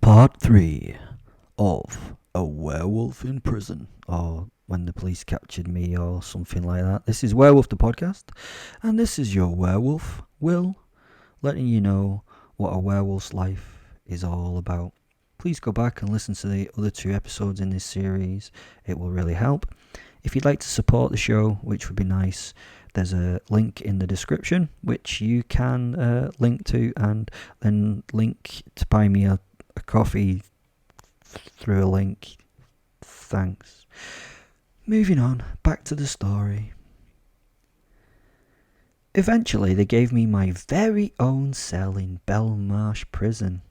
Part 3 of A Werewolf in Prison, or When the Police Captured Me, or something like that. This is Werewolf the podcast, and this is your werewolf, Will, letting you know what a werewolf's life is all about. Please go back and listen to the other 2 episodes in this series. It will really help. If you'd like to support the show, which would be nice, there's a link in the description which you can link to, and then link to buy me a coffee through a link. Thanks. Moving on, back to the story. Eventually they gave me my very own cell in Belmarsh Prison.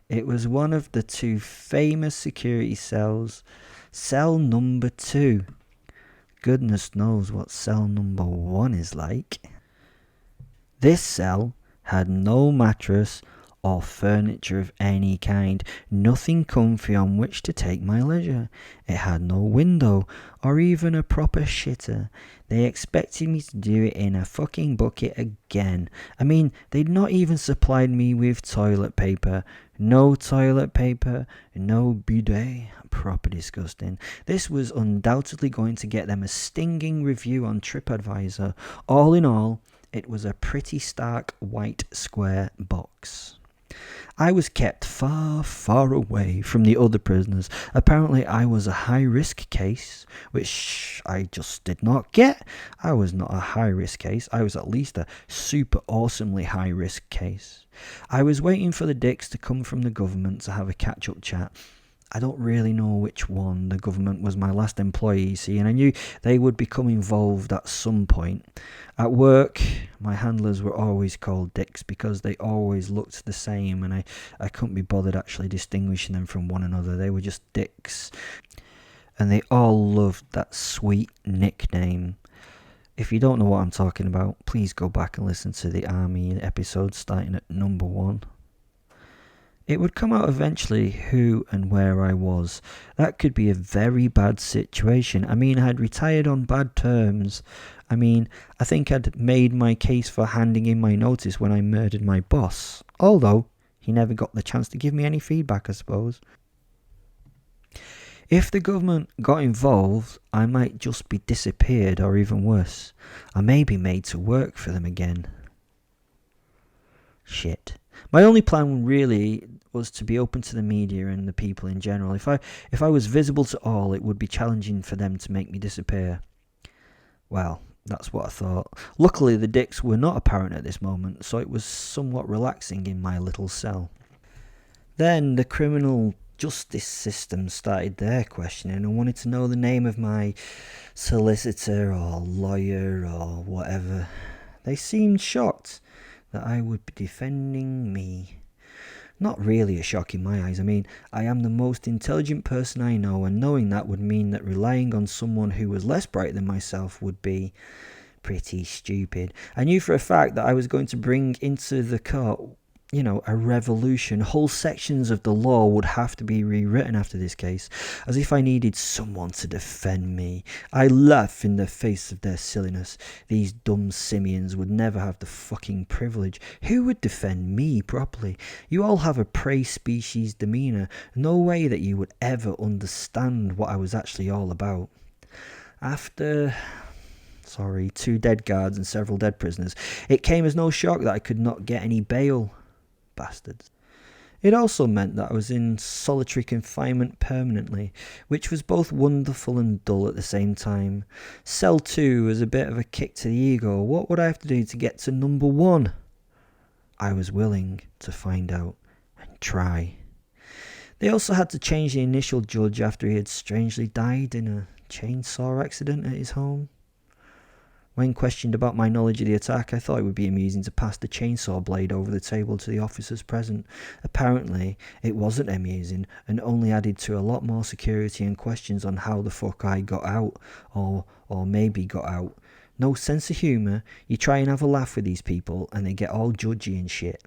It was one of the 2 famous security cells. Cell number 2. Goodness knows what cell number 1 is like. This cell had no mattress or furniture of any kind, nothing comfy on which to take my leisure. It had no window or even a proper shitter. They expected me to do it in a fucking bucket again. I mean, they'd not even supplied me with toilet paper. No toilet paper, no bidet. Proper disgusting. This was undoubtedly going to get them a stinging review on TripAdvisor. All in all, it was a pretty stark white square box. I was kept far, far away from the other prisoners. Apparently I was a high-risk case, which I just did not get. I was not a high-risk case. I was at least a super awesomely high-risk case. I was waiting for the dicks to come from the government to have a catch-up chat. I don't really know which one. The government was my last employee, see, and I knew they would become involved at some point. At work, my handlers were always called dicks because they always looked the same, and I couldn't be bothered actually distinguishing them from one another. They were just dicks, and they all loved that sweet nickname. If you don't know what I'm talking about, please go back and listen to the army episode starting at number 1. It would come out eventually who and where I was. That could be a very bad situation. I mean, I'd retired on bad terms. I think I'd made my case for handing in my notice when I murdered my boss. Although, he never got the chance to give me any feedback, I suppose. If the government got involved, I might just be disappeared, or even worse. I may be made to work for them again. Shit. My only plan really was to be open to the media and the people in general. If I was visible to all, it would be challenging for them to make me disappear. Well, that's what I thought. Luckily, the dicks were not apparent at this moment, so it was somewhat relaxing in my little cell. Then the criminal justice system started their questioning and wanted to know the name of my solicitor or lawyer or whatever. They seemed shocked that I would be defending me. Not really a shock in my eyes. I am the most intelligent person I know, and knowing that would mean that relying on someone who was less bright than myself would be pretty stupid. I knew for a fact that I was going to bring into the court, a revolution. Whole sections of the law would have to be rewritten after this case, as if I needed someone to defend me. I laugh in the face of their silliness. These dumb simians would never have the fucking privilege. Who would defend me properly? You all have a prey species demeanour. No way that you would ever understand what I was actually all about. After 2 dead guards and several dead prisoners, it came as no shock that I could not get any bail. Bastards. It also meant that I was in solitary confinement permanently, which was both wonderful and dull at the same time. Cell 2 was a bit of a kick to the ego. What would I have to do to get to number 1? I was willing to find out and try. They also had to change the initial judge after he had strangely died in a chainsaw accident at his home. When questioned about my knowledge of the attack, I thought it would be amusing to pass the chainsaw blade over the table to the officers present. Apparently, it wasn't amusing and only added to a lot more security and questions on how the fuck I got out, or maybe got out. No sense of humour. You try and have a laugh with these people and they get all judgy and shit.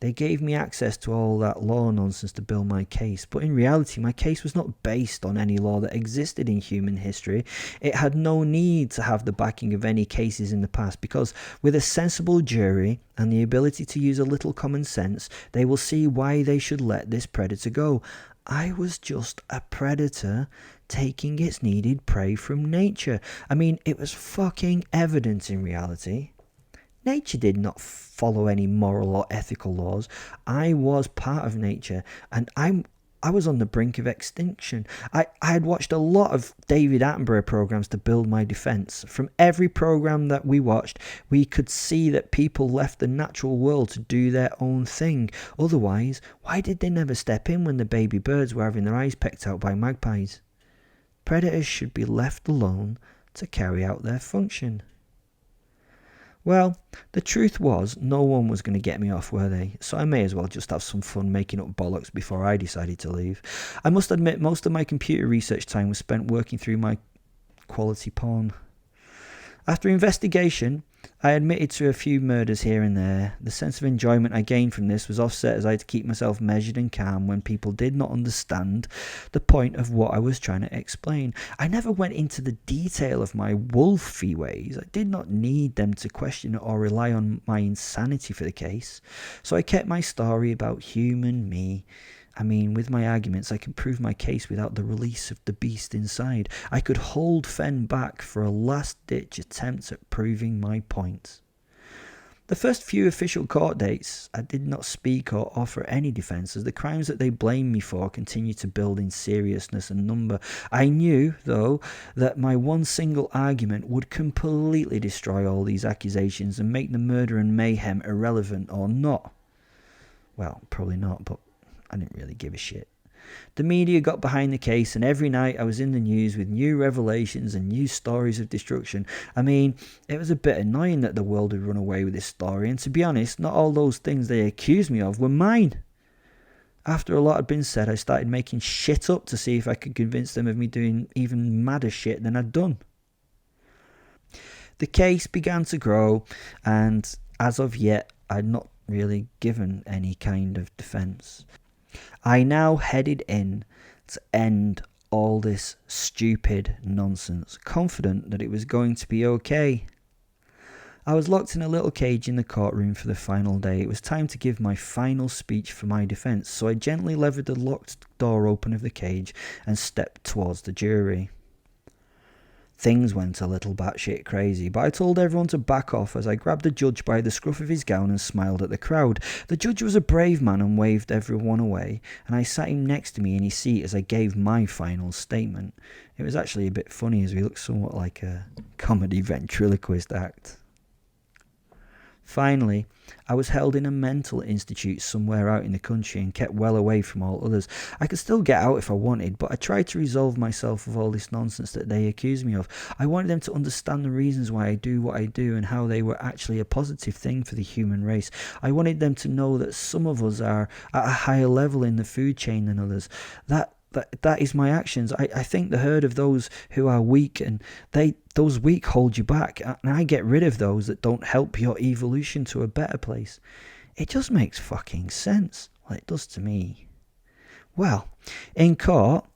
They gave me access to all that law nonsense to build my case, but in reality my case was not based on any law that existed in human history. It had no need to have the backing of any cases in the past, because with a sensible jury and the ability to use a little common sense, they will see why they should let this predator go. I was just a predator taking its needed prey from nature. I mean, it was fucking evident in reality. Nature did not follow any moral or ethical laws. I was part of nature, and I was on the brink of extinction. I had watched a lot of David Attenborough programs to build my defense. From every program that we watched, we could see that people left the natural world to do their own thing. Otherwise, why did they never step in when the baby birds were having their eyes pecked out by magpies? Predators should be left alone to carry out their function. Well, the truth was, no one was going to get me off, were they? So I may as well just have some fun making up bollocks before I decided to leave. I must admit, most of my computer research time was spent working through my quality porn. After investigation, I admitted to a few murders here and there. The sense of enjoyment I gained from this was offset as I had to keep myself measured and calm when people did not understand the point of what I was trying to explain. I never went into the detail of my wolfy ways. I did not need them to question or rely on my insanity for the case. So I kept my story about human me. I mean, with my arguments, I could prove my case without the release of the beast inside. I could hold Fen back for a last-ditch attempt at proving my point. The first few official court dates, I did not speak or offer any defence, as the crimes that they blamed me for continued to build in seriousness and number. I knew, though, that my one single argument would completely destroy all these accusations and make the murder and mayhem irrelevant or not. Well, probably not, but I didn't really give a shit. The media got behind the case, and every night I was in the news with new revelations and new stories of destruction. I mean, it was a bit annoying that the world had run away with this story, and to be honest, not all those things they accused me of were mine. After a lot had been said, I started making shit up to see if I could convince them of me doing even madder shit than I'd done. The case began to grow, and as of yet, I'd not really given any kind of defence. I now headed in to end all this stupid nonsense, confident that it was going to be okay. I was locked in a little cage in the courtroom for the final day. It was time to give my final speech for my defence, so I gently levered the locked door open of the cage and stepped towards the jury. Things went a little batshit crazy, but I told everyone to back off as I grabbed the judge by the scruff of his gown and smiled at the crowd. The judge was a brave man and waved everyone away, and I sat him next to me in his seat as I gave my final statement. It was actually a bit funny as we looked somewhat like a comedy ventriloquist act. Finally, I was held in a mental institute somewhere out in the country and kept well away from all others. I could still get out if I wanted, but I tried to resolve myself of all this nonsense that they accused me of. I wanted them to understand the reasons why I do what I do and how they were actually a positive thing for the human race. I wanted them to know that some of us are at a higher level in the food chain than others. That is my actions. I think the herd of those who are weak, and those weak hold you back, and I get rid of those that don't help your evolution to a better place. It just makes fucking sense. Well, it does to me. Well, in court,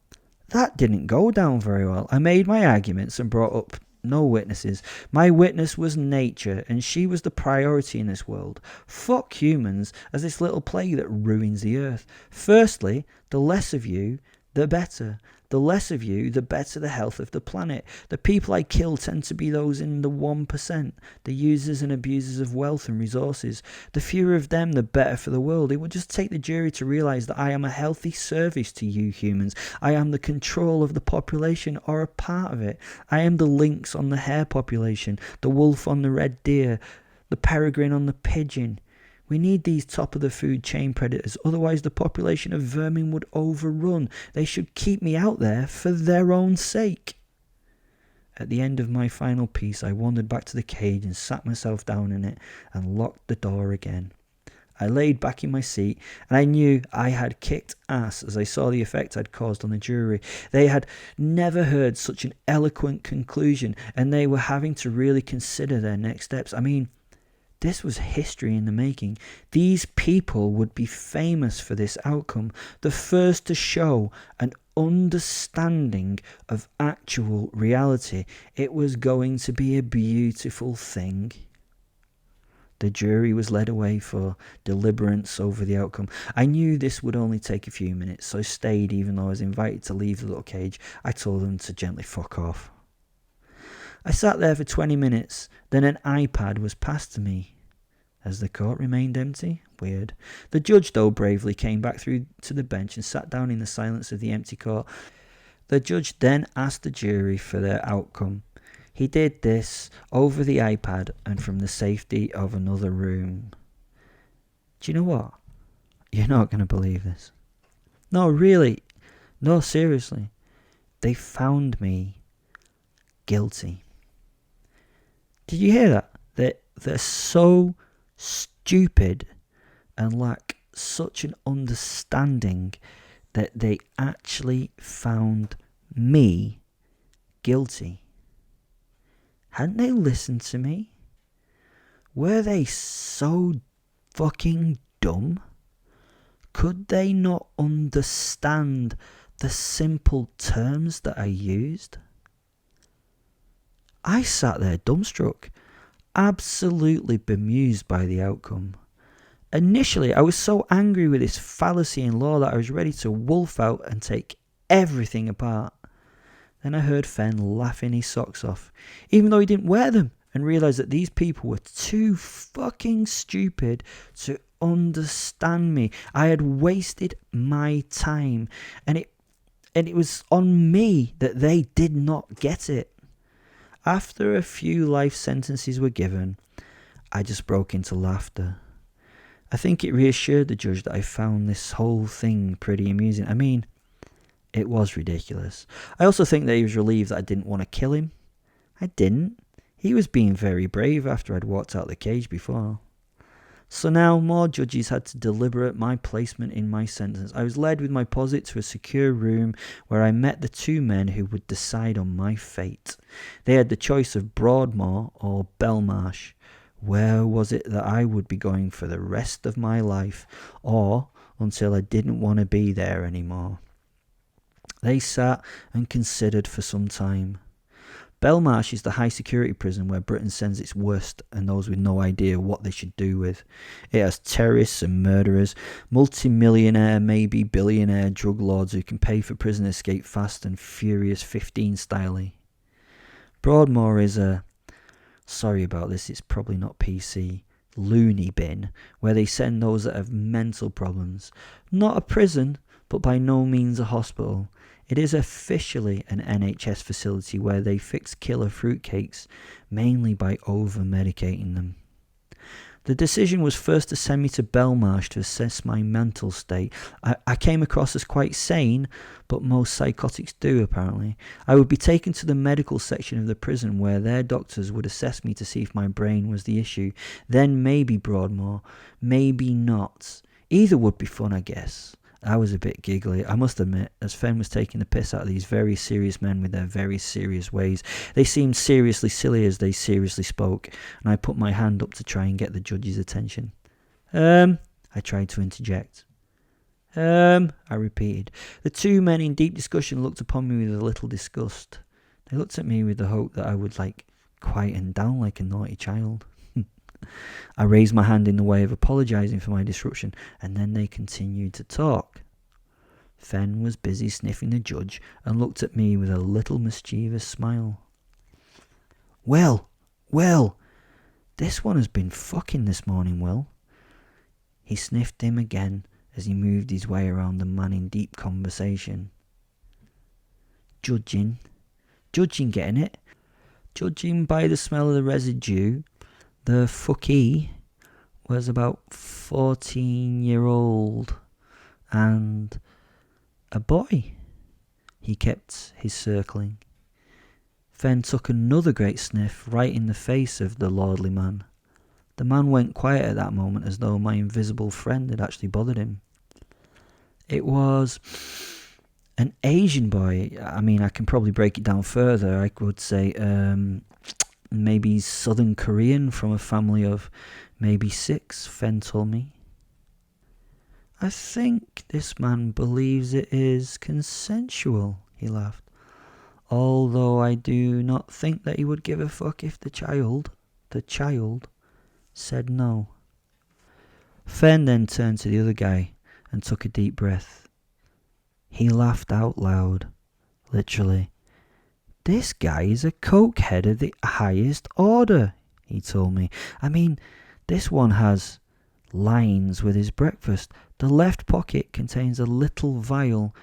that didn't go down very well. I made my arguments and brought up no witnesses. My witness was nature, and she was the priority in this world. Fuck humans as this little plague that ruins the earth. Firstly, the less of you, the better. The less of you, the better the health of the planet. The people I kill tend to be those in the 1%, the users and abusers of wealth and resources. The fewer of them, the better for the world. It would just take the jury to realise that I am a healthy service to you humans. I am the control of the population, or a part of it. I am the lynx on the hare population, the wolf on the red deer, the peregrine on the pigeon. We need these top-of-the-food chain predators, otherwise the population of vermin would overrun. They should keep me out there for their own sake. At the end of my final piece, I wandered back to the cage and sat myself down in it and locked the door again. I laid back in my seat, and I knew I had kicked ass as I saw the effect I'd caused on the jury. They had never heard such an eloquent conclusion, and they were having to really consider their next steps. I mean, This was history in the making. These people would be famous for this outcome, the first to show an understanding of actual reality. It was going to be a beautiful thing. The jury was led away for deliberance over the outcome. I knew this would only take a few minutes, so I stayed even though I was invited to leave the little cage. I told them to gently fuck off. I sat there for 20 minutes, then an iPad was passed to me. As the court remained empty, weird. The judge, though, bravely came back through to the bench and sat down in the silence of the empty court. The judge then asked the jury for their outcome. He did this over the iPad and from the safety of another room. Do you know what? You're not going to believe this. No, really. No, seriously. They found me guilty. Did you hear that? They're so stupid and lack such an understanding that they actually found me guilty. Hadn't they listened to me? Were they so fucking dumb? Could they not understand the simple terms that I used? I sat there dumbstruck, absolutely bemused by the outcome. Initially, I was so angry with this fallacy in law that I was ready to wolf out and take everything apart. Then I heard Fen laughing his socks off, even though he didn't wear them, and realised that these people were too fucking stupid to understand me. I had wasted my time, and it was on me that they did not get it. After a few life sentences were given, I just broke into laughter. I think it reassured the judge that I found this whole thing pretty amusing. I mean, it was ridiculous. I also think that he was relieved that I didn't want to kill him. I didn't. He was being very brave after I'd walked out the cage before. So now more judges had to deliberate my placement in my sentence. I was led with my posit to a secure room where I met the two men who would decide on my fate. They had the choice of Broadmoor or Belmarsh. Where was it that I would be going for the rest of my life, or until I didn't want to be there anymore? They sat and considered for some time. Belmarsh is the high security prison where Britain sends its worst and those with no idea what they should do with. It has terrorists and murderers, multi-millionaire, maybe billionaire drug lords who can pay for prison escape fast and furious 15 style. Broadmoor is a, sorry about this, it's probably not PC, loony bin where they send those that have mental problems. Not a prison, but by no means a hospital. It is officially an NHS facility where they fix killer fruitcakes, mainly by over-medicating them. The decision was first to send me to Belmarsh to assess my mental state. I came across as quite sane, but most psychotics do apparently. I would be taken to the medical section of the prison where their doctors would assess me to see if my brain was the issue. Then maybe Broadmoor, maybe not. Either would be fun, I guess. I was a bit giggly, I must admit, as Fen was taking the piss out of these very serious men with their very serious ways. They seemed seriously silly as they seriously spoke, and I put my hand up to try and get the judge's attention. I tried to interject. I repeated. The two men in deep discussion looked upon me with a little disgust. They looked at me with the hope that I would, quieten down like a naughty child. I raised my hand in the way of apologising for my disruption, and then they continued to talk. Fen was busy sniffing the judge and looked at me with a little mischievous smile. Well, this one has been fucking this morning, Will. He sniffed him again as he moved his way around the man in deep conversation. Judging, getting it? Judging by the smell of the residue, the fucky was about 14-year-old and a boy. He kept his circling. Fen took another great sniff right in the face of the lordly man. The man went quiet at that moment as though my invisible friend had actually bothered him. It was an Asian boy. I mean, I can probably break it down further. I would say maybe Southern Korean from a family of Maybe 6, Fen told me. I think this man believes it is consensual, he laughed. Although I do not think that he would give a fuck if the child, said no. Fen then turned to the other guy and took a deep breath. He laughed out loud, literally. This guy is a cokehead of the highest order, he told me. I mean, this one has lines with his breakfast. The left pocket contains a little vial,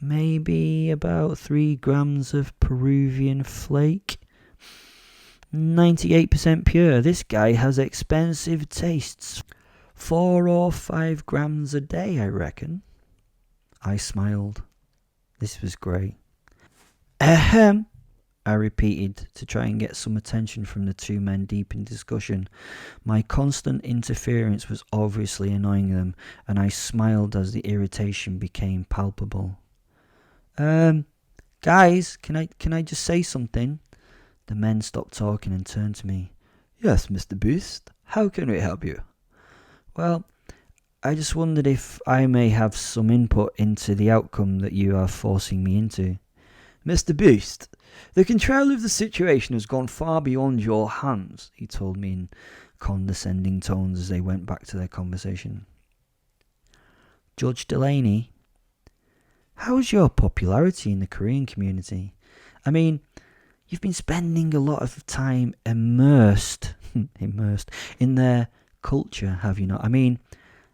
maybe about 3 grams of Peruvian flake. 98% pure. This guy has expensive tastes. 4 or 5 grams a day, I reckon. I smiled. This was great. Ahem, I repeated to try and get some attention from the two men deep in discussion. My constant interference was obviously annoying them, and I smiled as the irritation became palpable. Guys, can I just say something? The men stopped talking and turned to me. Yes, Mr. Beast, how can we help you? Well, I just wondered if I may have some input into the outcome that you are forcing me into. Mr. Beast, the control of the situation has gone far beyond your hands, he told me in condescending tones as they went back to their conversation. Judge Delaney, how's your popularity in the Korean community? I mean, you've been spending a lot of time immersed in their culture, have you not? I mean,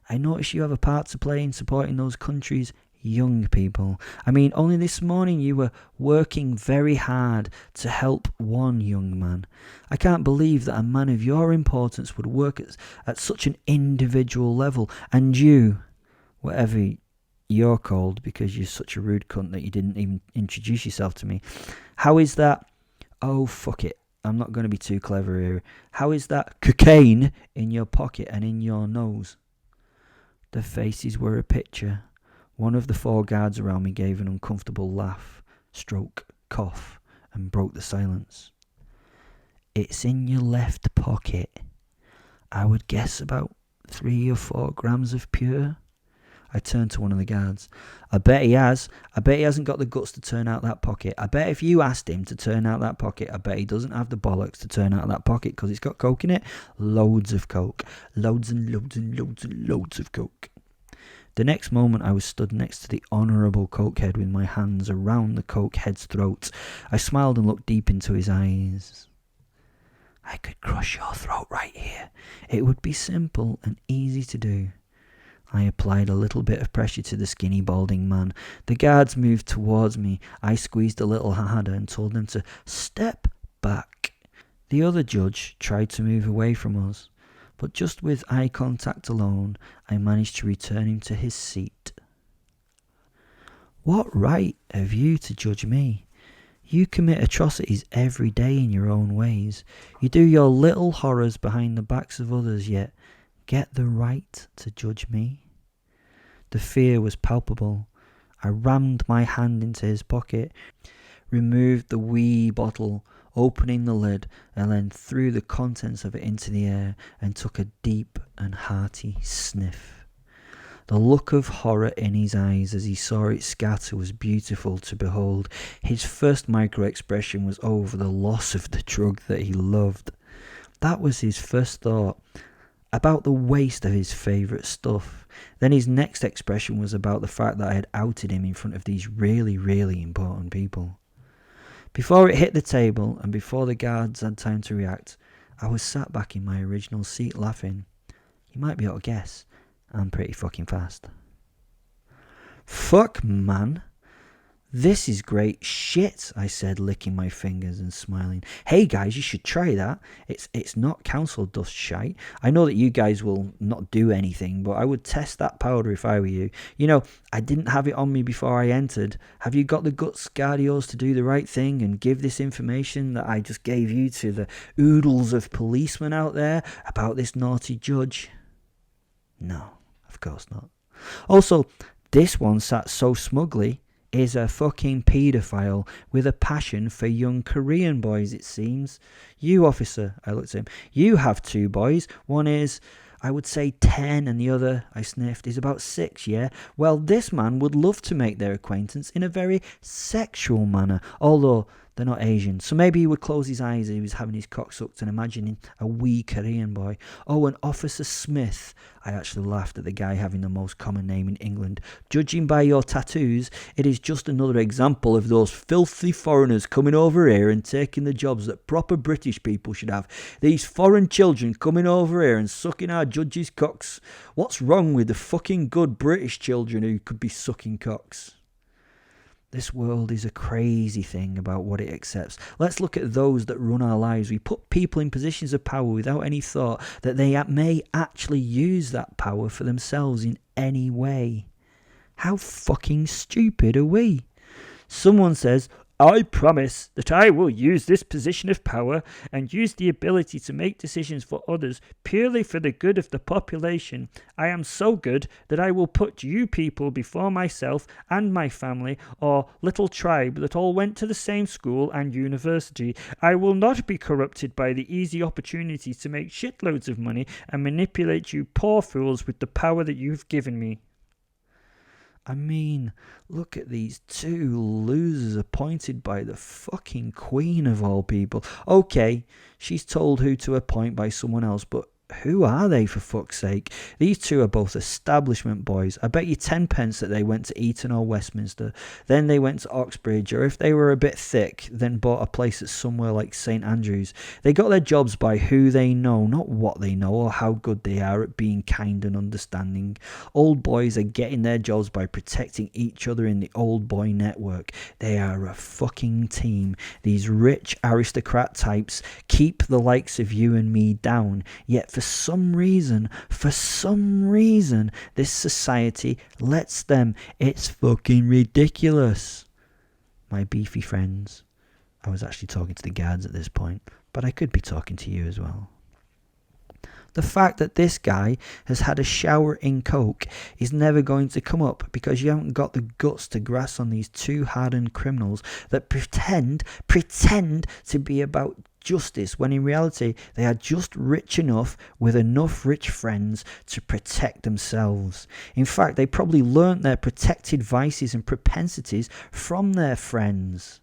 I notice you have a part to play in supporting those countries' young people. I mean, only this morning you were working very hard to help one young man. I can't believe that a man of your importance would work at such an individual level, and you, whatever you're called because you're such a rude cunt that you didn't even introduce yourself to me. How is that? Oh, fuck it. I'm not going to be too clever here. How is that cocaine in your pocket and in your nose? Their faces were a picture. One of the 4 guards around me gave an uncomfortable laugh, stroke, cough, and broke the silence. It's in your left pocket. I would guess about 3 or 4 grams of pure. I turned to one of the guards. I bet he has. I bet he hasn't got the guts to turn out that pocket. I bet if you asked him to turn out that pocket, I bet he doesn't have the bollocks to turn out that pocket because it's got coke in it. Loads of coke. Loads and loads and loads and loads of coke. The next moment I was stood next to the honourable cokehead with my hands around the cokehead's throat. I smiled and looked deep into his eyes. I could crush your throat right here. It would be simple and easy to do. I applied a little bit of pressure to the skinny, balding man. The guards moved towards me. I squeezed a little harder and told them to step back. The other judge tried to move away from us, but just with eye contact alone, I managed to return him to his seat. What right have you to judge me? You commit atrocities every day in your own ways. You do your little horrors behind the backs of others, yet get the right to judge me? The fear was palpable. I rammed my hand into his pocket, removed the wee bottle, opening the lid, and then threw the contents of it into the air and took a deep and hearty sniff. The look of horror in his eyes as he saw it scatter was beautiful to behold. His first micro-expression was over the loss of the drug that he loved. That was his first thought, about the waste of his favourite stuff. Then his next expression was about the fact that I had outed him in front of these really, really important people. Before it hit the table, and before the guards had time to react, I was sat back in my original seat laughing. You might be able to guess, I'm pretty fucking fast. Fuck, man. This is great shit, I said, licking my fingers and smiling. Hey guys, you should try that. It's not council dust shite. I know that you guys will not do anything, but I would test that powder if I were you. You know, I didn't have it on me before I entered. Have you got the guts, Guardios, to do the right thing and give this information that I just gave you to the oodles of policemen out there about this naughty judge? No, of course not. Also, this one sat so smugly is a fucking paedophile with a passion for young Korean boys, it seems. You, officer, I looked at him, you have 2 boys. One is, I would say 10, and the other, I sniffed, is about 6, yeah? Well, this man would love to make their acquaintance in a very sexual manner, although they're not Asian. So maybe he would close his eyes as he was having his cock sucked and imagining a wee Korean boy. Oh, and Officer Smith. I actually laughed at the guy having the most common name in England. Judging by your tattoos, it is just another example of those filthy foreigners coming over here and taking the jobs that proper British people should have. These foreign children coming over here and sucking our judges' cocks. What's wrong with the fucking good British children who could be sucking cocks? This world is a crazy thing about what it accepts. Let's look at those that run our lives. We put people in positions of power without any thought that they may actually use that power for themselves in any way. How fucking stupid are we? Someone says, I promise that I will use this position of power and use the ability to make decisions for others purely for the good of the population. I am so good that I will put you people before myself and my family or little tribe that all went to the same school and university. I will not be corrupted by the easy opportunity to make shitloads of money and manipulate you poor fools with the power that you've given me. I mean, look at these 2 losers appointed by the fucking Queen of all people. Okay, she's told who to appoint by someone else, but who are they, for fuck's sake? These 2 are both establishment boys. I bet you 10 pence that they went to Eton or Westminster. Then they went to Oxbridge, or if they were a bit thick, then bought a place at somewhere like St Andrews. They got their jobs by who they know, not what they know or how good they are at being kind and understanding. Old boys are getting their jobs by protecting each other in the old boy network. They are a fucking team. These rich aristocrat types keep the likes of you and me down, yet for some reason, this society lets them. It's fucking ridiculous. My beefy friends, I was actually talking to the guards at this point, but I could be talking to you as well. The fact that this guy has had a shower in coke is never going to come up because you haven't got the guts to grasp on these 2 hardened criminals that pretend to be about justice when in reality they are just rich enough with enough rich friends to protect themselves. In fact, they probably learnt their protected vices and propensities from their friends.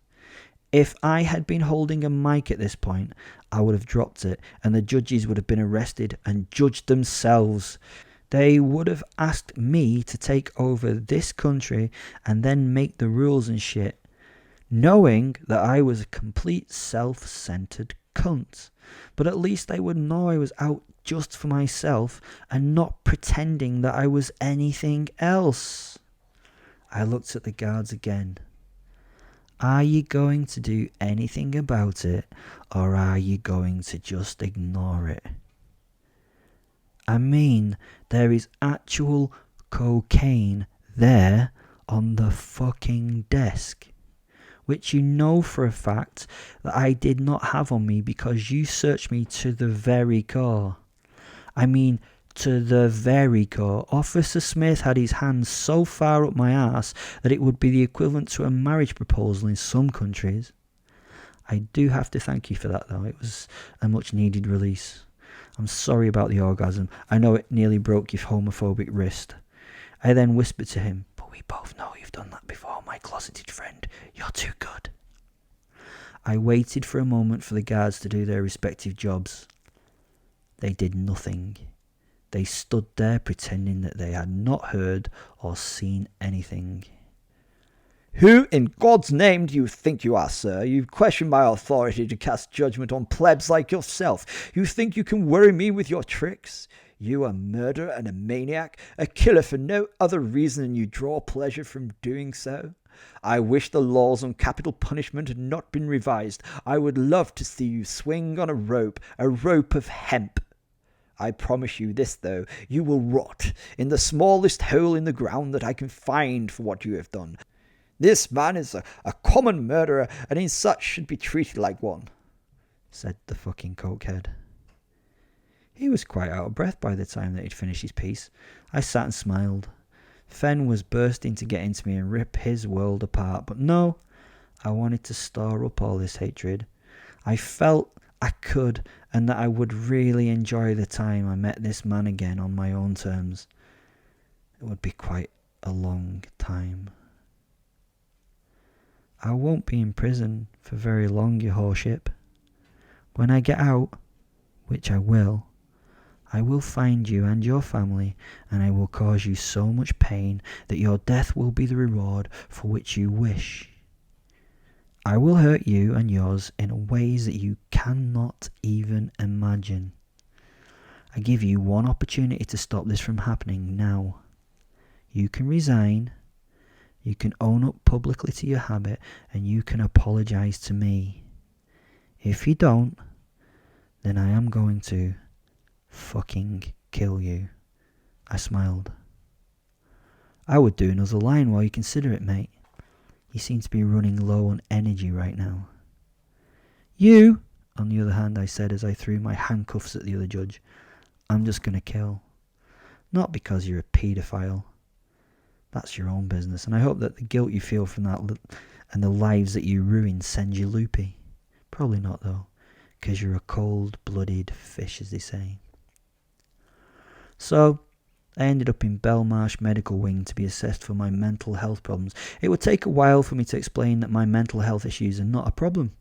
If I had been holding a mic at this point, I would have dropped it and the judges would have been arrested and judged themselves. They would have asked me to take over this country and then make the rules and shit, knowing that I was a complete self-centered cunt. But at least they would know I was out just for myself and not pretending that I was anything else. I looked at the guards again. Are you going to do anything about it, or are you going to just ignore it? I mean, there is actual cocaine there on the fucking desk, which you know for a fact that I did not have on me because you searched me to the very core. I mean, to the very core. Officer Smith had his hands so far up my arse that it would be the equivalent to a marriage proposal in some countries. I do have to thank you for that, though. It was a much needed release. I'm sorry about the orgasm. I know it nearly broke your homophobic wrist. I then whispered to him, but we both know you've done that before, my closeted friend. You're too good. I waited for a moment for the guards to do their respective jobs. They did nothing. They stood there pretending that they had not heard or seen anything. Who in God's name do you think you are, sir? You question my authority to cast judgment on plebs like yourself. You think you can worry me with your tricks? You a murderer and a maniac, a killer for no other reason than you draw pleasure from doing so? I wish the laws on capital punishment had not been revised. I would love to see you swing on a rope of hemp. I promise you this, though, you will rot in the smallest hole in the ground that I can find for what you have done. This man is a common murderer, and in such should be treated like one, said the fucking cokehead. He was quite out of breath by the time that he'd finished his piece. I sat and smiled. Fen was bursting to get into me and rip his world apart, but no, I wanted to store up all this hatred. I felt I could, and that I would really enjoy the time I met this man again on my own terms. It would be quite a long time. I won't be in prison for very long, your worship. When I get out, which I will find you and your family, and I will cause you so much pain that your death will be the reward for which you wish. I will hurt you and yours in ways that you cannot even imagine. I give you one opportunity to stop this from happening now. You can resign, you can own up publicly to your habit, and you can apologize to me. If you don't, then I am going to fucking kill you. I smiled. I would do another line while you consider it, mate. You seem to be running low on energy right now. You, on the other hand, I said as I threw my handcuffs at the other judge, I'm just going to kill. Not because you're a paedophile. That's your own business, and I hope that the guilt you feel from that and the lives that you ruin sends you loopy. Probably not, though, because you're a cold-blooded fish, as they say. So, I ended up in Belmarsh Medical Wing to be assessed for my mental health problems. It would take a while for me to explain that my mental health issues are not a problem.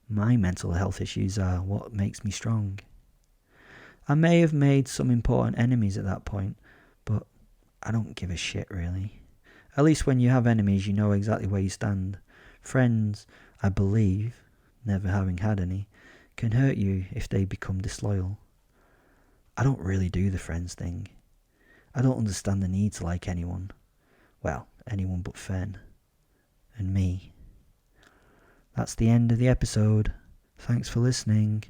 My mental health issues are what makes me strong. I may have made some important enemies at that point, but I don't give a shit, really. At least when you have enemies, you know exactly where you stand. Friends, I believe, never having had any, can hurt you if they become disloyal. I don't really do the friends thing. I don't understand the need to like anyone. Well, anyone but Fen. And me. That's the end of the episode. Thanks for listening.